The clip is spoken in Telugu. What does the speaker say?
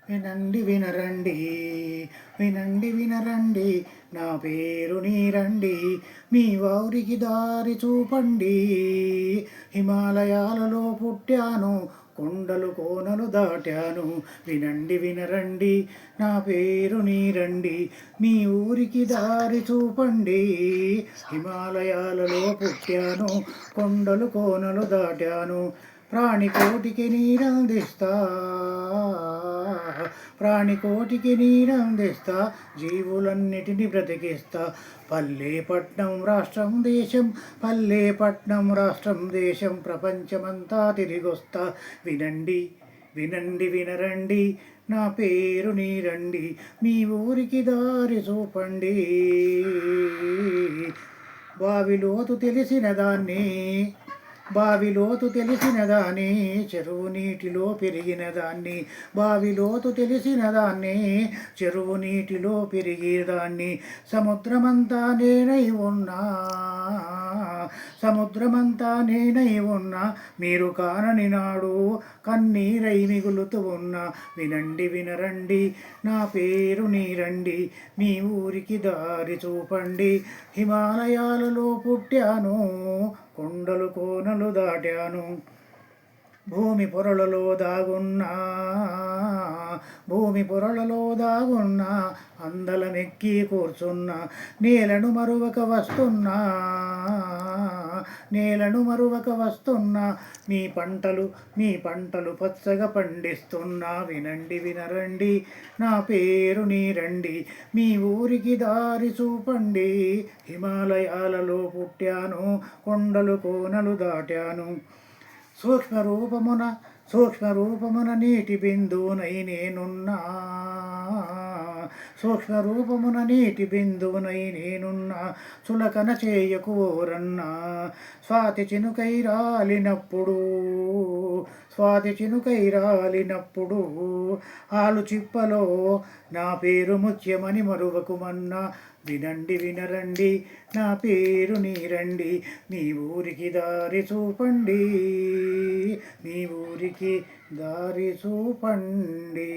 వినండి వినరండి, వినండి వినరండి, నా పేరు నీరండి, మీ ఊరికి దారి చూపండి. హిమాలయాలలో పుట్టాను, కొండలు కోనలు దాటాను. వినండి వినరండి, నా పేరు నీరండి, మీ ఊరికి దారి చూపండి. హిమాలయాలలో పుట్టాను, కొండలు కోనలు దాటాను. ప్రాణికోటికి నీరందిస్తా, ప్రాణికోటికి నీరందిస్తా, జీవులన్నిటిని బ్రతికిస్తా. పల్లెపట్నం రాష్ట్రం దేశం, పల్లెపట్నం రాష్ట్రం దేశం, ప్రపంచమంతా తిరిగొస్తా. వినండి వినండి వినరండి, నా పేరు నీరండి, మీ ఊరికి దారి చూపండి. బావిలోతు తెలిసిన దాన్ని, బావిలోతు తెలిసిన దాన్ని, చెరువు నీటిలో పెరిగిన దాన్ని. బావిలోతు తెలిసిన దాన్ని, చెరువు నీటిలో పెరిగేదాన్ని. సముద్రమంతా నేనై ఉన్నా, సముద్రమంతా నేనై ఉన్నా, మీరు కానని నాడు కన్నీరై మిగులుతూ ఉన్నా. వినండి వినరండి, నా పేరు నీరండి, మీ ఊరికి దారి చూపండి. హిమాలయాలలో పుట్టాను, కొండలు కోనలు దాటాను. భూమి పొరలలో దాగున్నా, భూమి పొరలలో దాగున్నా, అందలమెక్కి కూర్చున్నా. నేలను మరువక వస్తున్నా, నేలను మరువక వస్తున్నా, మీ పంటలు పచ్చగా పండిస్తున్నా. వినండి వినరండి, నా పేరు నీరండి, మీ ఊరికి దారి చూపండి. హిమాలయాలలో పుట్టాను, కొండలు కోనలు దాటాను. సూక్ష్మరూపమున నీటి బిందువునై నేనున్నా, సూక్ష్మరూపమున నీటి బిందువునై నేనున్నా. చులకన చేయకు ఓరన్నా, స్వాతి చినుకై రాలినప్పుడు, స్వాతి చినుకై రాలినప్పుడు, ఆలు చిప్పలో నా పేరు ముత్యమని మరువకుమన్నా. వినండి వినరండి, నా పేరు నీరండి, మీ ఊరికి దారి చూపండి, మీ ఊరికి దారి చూపండి.